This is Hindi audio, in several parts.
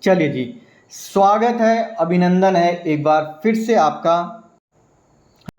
चलिए जी, स्वागत है, अभिनंदन है एक बार फिर से आपका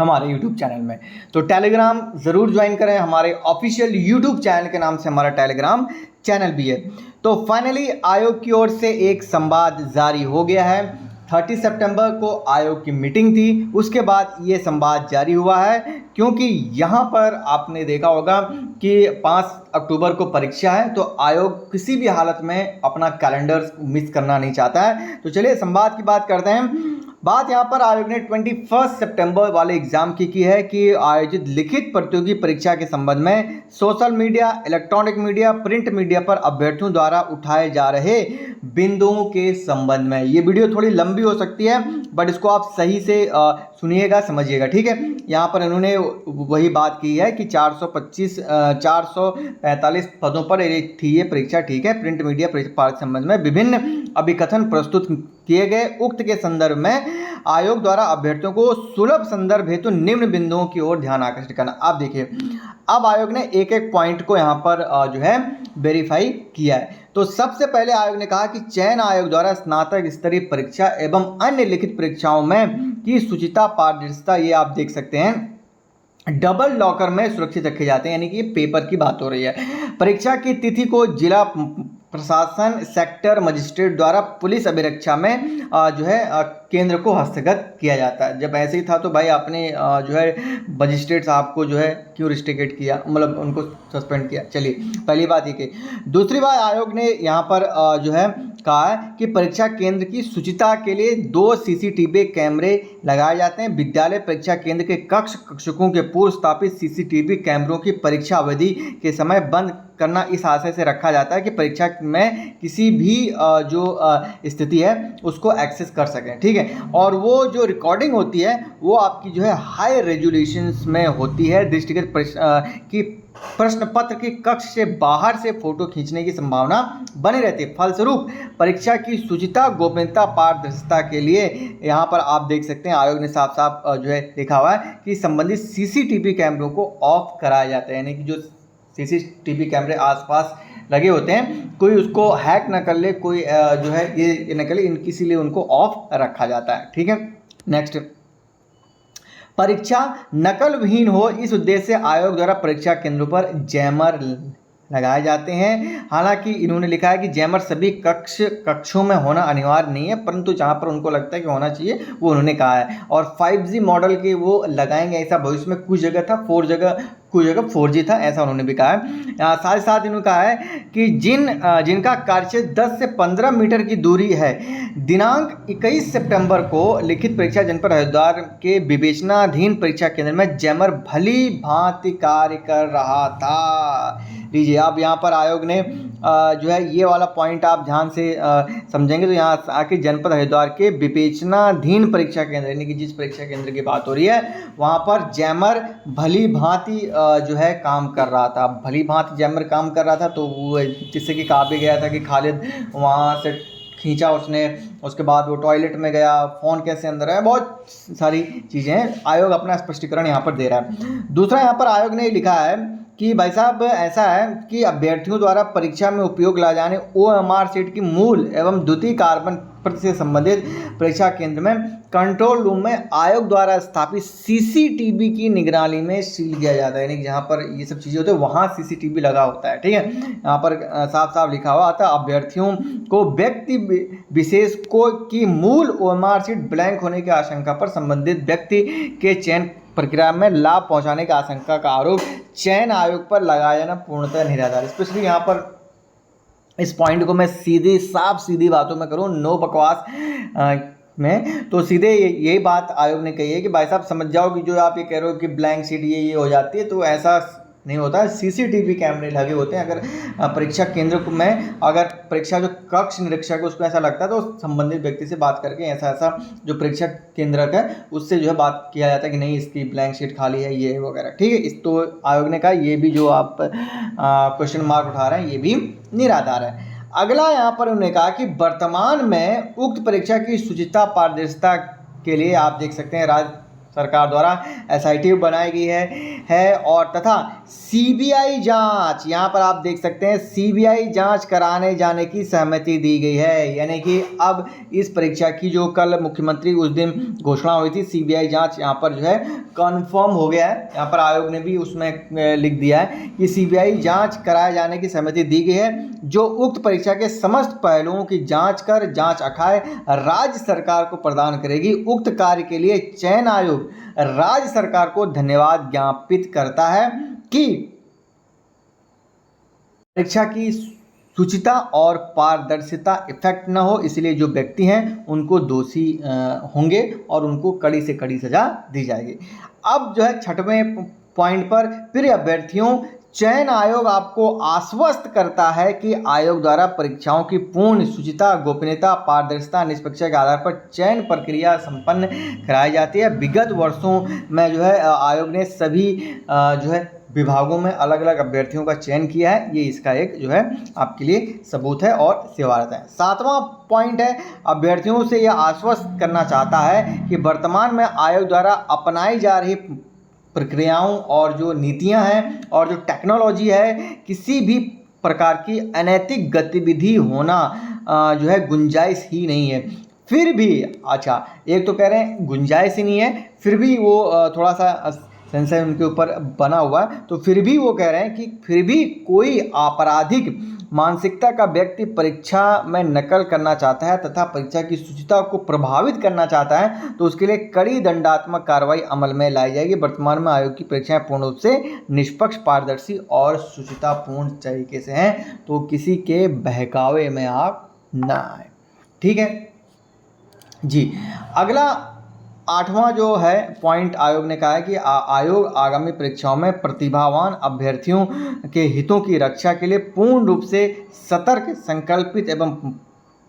हमारे YouTube चैनल में। तो टेलीग्राम ज़रूर ज्वाइन करें, हमारे ऑफिशियल YouTube चैनल के नाम से हमारा टेलीग्राम चैनल भी है। तो फाइनली आयोग की ओर से एक संवाद जारी हो गया है। 30 सितंबर को आयोग की मीटिंग थी, उसके बाद ये संवाद जारी हुआ है, क्योंकि यहाँ पर आपने देखा होगा कि 5 अक्टूबर को परीक्षा है, तो आयोग किसी भी हालत में अपना कैलेंडर मिस करना नहीं चाहता है। तो चलिए संवाद की बात करते हैं। बात यहाँ पर आयोग ने 21 सितंबर वाले एग्जाम की है कि आयोजित लिखित प्रतियोगी परीक्षा के संबंध में social media, electronic media, print media पर अभ्यर्थियों द्वारा उठाए जा रहे बिंदुओं के संबंध में। ये वीडियो थोड़ी लंबी हो सकती है, बट इसको आप सही से सुनिएगा, समझिएगा, ठीक है। यहाँ पर इन्होंने वही बात की है कि 445 पदों पर थी ये परीक्षा, ठीक है। प्रिंट मीडिया परीक्षा के संबंध में विभिन्न अभिकथन प्रस्तुत किए गए। उक्त के संदर्भ में आयोग द्वारा अभ्यर्थियों को सुलभ संदर्भ हेतु निम्न बिंदुओं की ओर ध्यान आकर्षित करना। आप देखिए, अब आयोग ने एक एक पॉइंट को यहाँ पर जो है वेरीफाई किया है। तो सबसे पहले आयोग ने कहा कि चयन आयोग द्वारा स्नातक स्तरीय परीक्षा एवं अन्य लिखित परीक्षाओं में की शुचिता, पारदर्शिता, ये आप देख सकते हैं, डबल लॉकर में सुरक्षित रखे जाते हैं, यानी कि पेपर की बात हो रही है। परीक्षा की तिथि को जिला प्रशासन, सेक्टर मजिस्ट्रेट द्वारा पुलिस अभिरक्षा में जो है केंद्र को हस्तगत किया जाता है। जब ऐसे ही था तो भाई आपने जो है मजिस्ट्रेट साहब को जो है क्यों रिस्ट्रिकेट किया, मतलब उनको सस्पेंड किया। चलिए, पहली बात ये की। दूसरी बात, आयोग ने यहाँ पर जो है कहा है कि परीक्षा केंद्र की शुचिता के लिए 2 सीसीटीवी कैमरे लगाए जाते हैं। विद्यालय परीक्षा केंद्र के कक्षकों के पूर्व स्थापित सीसीटीवी कैमरों की परीक्षा अवधि के समय बंद करना इस आशय से रखा जाता है कि परीक्षा में किसी भी जो स्थिति है उसको एक्सेस कर सकें, ठीक है। और वो जो रिकॉर्डिंग होती है वो आपकी जो है हाई रेजोल्यूशंस में होती है। दृष्टिगत की प्रश्न पत्र की कक्ष से बाहर से फोटो खींचने की संभावना बनी रहती है। फलस्वरूप परीक्षा की शुचिता, गोपनीयता, पारदर्शिता के लिए यहाँ पर आप देख सकते हैं आयोग ने साफ साफ जो है लिखा हुआ है कि संबंधित सीसीटीवी कैमरों को ऑफ कराया जाता है, यानी कि जो सीसीटीवी कैमरे आसपास लगे होते हैं कोई उसको हैक ना कर ले, कोई जो है ये न कर ले, इसीलिए उनको ऑफ रखा जाता है, ठीक है। नेक्स्ट, परीक्षा नकल विहीन हो, इस उद्देश्य से आयोग द्वारा परीक्षा केंद्रों पर जैमर लगाए जाते हैं। हालांकि इन्होंने लिखा है कि जैमर सभी कक्षों में होना अनिवार्य नहीं है, परंतु जहां पर उनको लगता है कि होना चाहिए वो उन्होंने कहा है। और 5G मॉडल के वो लगाएंगे, ऐसा भविष्य में कुछ जगह था, कुछ जगह 4G था, ऐसा उन्होंने भी कहा है। साथ ही साथ इन्होंने कहा है कि जिनका कार्यक्षेत्र 10 से 15 मीटर की दूरी है, दिनांक 21 सितंबर को लिखित परीक्षा जनपद हरिद्वार के विवेचनाधीन परीक्षा केंद्र में जैमर भली भांति कार्य कर रहा था। लीजिए, अब यहाँ पर आयोग ने जो है ये वाला पॉइंट आप ध्यान से समझेंगे तो यहाँ आके जनपद हरिद्वार के विवेचनाधीन परीक्षा केंद्र, यानी कि जिस परीक्षा केंद्र की बात हो रही है वहाँ पर जैमर भली भांति जो है काम कर रहा था। भली भांति जैमर काम कर रहा था, तो वो जिससे कि कहा भी गया था कि खालिद वहाँ से खींचा उसने, उसके बाद वो टॉयलेट में गया, फ़ोन कैसे अंदर है, बहुत सारी चीज़ें हैं। आयोग अपना स्पष्टीकरण यहाँ पर दे रहा है। दूसरा, यहाँ पर आयोग ने लिखा है कि भाई साहब ऐसा है कि अभ्यर्थियों द्वारा परीक्षा में उपयोग लाए जाने OMR शीट की मूल एवं द्वितीय कार्बन प्रति से संबंधित परीक्षा केंद्र में कंट्रोल रूम में आयोग द्वारा स्थापित सीसीटीवी की निगरानी में सील किया जाता है, यानी जहाँ पर ये सब चीज़ें होती है वहाँ सीसीटीवी लगा होता है, ठीक है। यहाँ पर साफ साफ लिखा हुआ आता है अभ्यर्थियों को व्यक्ति विशेष को की मूल OMR शीट ब्लैंक होने की आशंका पर संबंधित व्यक्ति के चयन प्रक्रिया में लाभ पहुंचाने की आशंका का आरोप चयन आयोग पर लगाया जाना पूर्णतः निराधार। स्पेशली यहाँ पर इस पॉइंट को मैं सीधी बातों में करूँ, नो बकवास में, तो सीधे यही बात आयोग ने कही है कि भाई साहब समझ जाओ कि जो आप ये कह रहे हो कि ब्लैंक शीट ये हो जाती है, तो ऐसा नहीं होता है। सीसीटीवी कैमरे लगे होते हैं। अगर परीक्षा केंद्र में अगर परीक्षा जो कक्ष निरीक्षक है उसको ऐसा लगता है तो संबंधित व्यक्ति से बात करके ऐसा जो परीक्षा केंद्रक है उससे जो है बात किया जाता है कि नहीं इसकी ब्लैंक शीट खाली है, ये वगैरह, ठीक है। इस तो आयोग ने कहा ये भी जो आप क्वेश्चन मार्क उठा रहे हैं ये भी निराधार है। अगला यहाँ पर उन्होंने कहा कि वर्तमान में उक्त परीक्षा की शुचिता, पारदर्शिता के लिए आप देख सकते हैं सरकार द्वारा SIT बनाई गई है और तथा CBI जांच, यहाँ पर आप देख सकते हैं CBI जांच कराने जाने की सहमति दी गई है। यानी कि अब इस परीक्षा की जो कल मुख्यमंत्री उस दिन घोषणा हुई थी, CBI जांच यहाँ पर जो है कन्फर्म हो गया है। यहाँ पर आयोग ने भी उसमें लिख दिया है कि CBI जांच कराए जाने की सहमति दी गई है, जो उक्त परीक्षा के समस्त पहलुओं की जांच कर जांच अखाए राज्य सरकार को प्रदान करेगी। उक्त कार्य के लिए चयन आयोग राज्य सरकार को धन्यवाद ज्ञापित करता है कि परीक्षा की शुचिता और पारदर्शिता इफेक्ट न हो, इसलिए जो व्यक्ति हैं उनको दोषी होंगे और उनको कड़ी से कड़ी सजा दी जाएगी। अब जो है 6वें पॉइंट पर, प्रिय अभ्यर्थियों, चयन आयोग आपको आश्वस्त करता है कि आयोग द्वारा परीक्षाओं की पूर्ण शुचिता, गोपनीयता, पारदर्शिता, निष्पक्षता के आधार पर चयन प्रक्रिया संपन्न कराई जाती है। विगत वर्षों में जो है आयोग ने सभी जो है विभागों में अलग अलग अभ्यर्थियों का चयन किया है। ये इसका एक जो है आपके लिए सबूत है और सेवारत है। 7वां पॉइंट है, अभ्यर्थियों से यह आश्वस्त करना चाहता है कि वर्तमान में आयोग द्वारा अपनाई जा रही प्रक्रियाओं और जो नीतियां हैं और जो टेक्नोलॉजी है, किसी भी प्रकार की अनैतिक गतिविधि होना जो है गुंजाइश ही नहीं है। फिर भी अच्छा, एक तो कह रहे हैं गुंजाइश ही नहीं है, फिर भी वो थोड़ा सा सेंसर उनके ऊपर बना हुआ है, तो फिर भी वो कह रहे हैं कि फिर भी कोई आपराधिक मानसिकता का व्यक्ति परीक्षा में नकल करना चाहता है तथा परीक्षा की शुचिता को प्रभावित करना चाहता है तो उसके लिए कड़ी दंडात्मक कार्रवाई अमल में लाई जाएगी। वर्तमान में आयोग की परीक्षाएं पूर्ण रूप से निष्पक्ष, पारदर्शी और शुचितापूर्ण तरीके से हैं, तो किसी के बहकावे में आप ना आए। ठीक है जी। अगला 8वां जो है पॉइंट, आयोग ने कहा है कि आयोग आगामी परीक्षाओं में प्रतिभावान अभ्यर्थियों के हितों की रक्षा के लिए पूर्ण रूप से सतर्क, संकल्पित एवं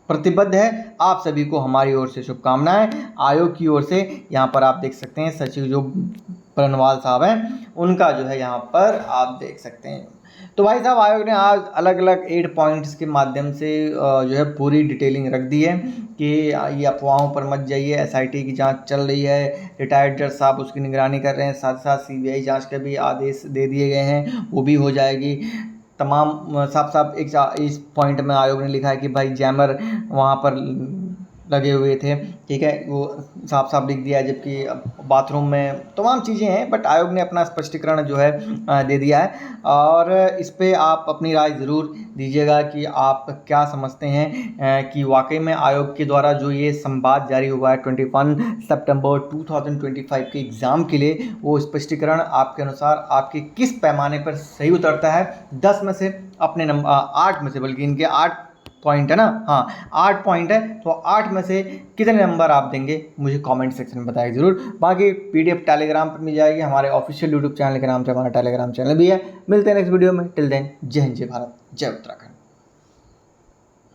प्रतिबद्ध है। आप सभी को हमारी ओर से शुभकामनाएं। आयोग की ओर से यहाँ पर आप देख सकते हैं सचिव जो बरनवाल साहब हैं, उनका जो है यहाँ पर आप देख सकते हैं। तो भाई साहब, आयोग ने आज अलग अलग 8 पॉइंट्स के माध्यम से जो है पूरी डिटेलिंग रख दी है कि ये अफवाहों पर मत जाइए। SIT की जांच चल रही है, रिटायर्ड जज साहब उसकी निगरानी कर रहे हैं, साथ साथ CBI जांच के भी आदेश दे दिए गए हैं, वो भी हो जाएगी। तमाम साफ इस पॉइंट में आयोग ने लिखा है कि भाई जैमर वहाँ पर लगे हुए थे, ठीक है, वो साफ साफ लिख दिया है, जबकि बाथरूम में तमाम चीज़ें हैं, बट आयोग ने अपना स्पष्टीकरण जो है दे दिया है। और इस पे आप अपनी राय ज़रूर दीजिएगा कि आप क्या समझते हैं कि वाकई में आयोग के द्वारा जो ये संवाद जारी हुआ है 21 सितंबर 2025 के एग्ज़ाम के लिए, वो स्पष्टीकरण आपके अनुसार आपके किस पैमाने पर सही उतरता है। 10 में से अपने नंबर 8 में से, बल्कि इनके 8 पॉइंट है ना, हाँ 8 पॉइंट है, तो 8 में से कितने नंबर आप देंगे मुझे कमेंट सेक्शन में बताइए ज़रूर। बाकी PDF टेलीग्राम पर मिल जाएगी, हमारे ऑफिशियल YouTube चैनल के नाम से हमारा टेलीग्राम चैनल भी है। मिलते हैं नेक्स्ट वीडियो में। टिल देन, जय हिंद, जय भारत, जय उत्तराखंड।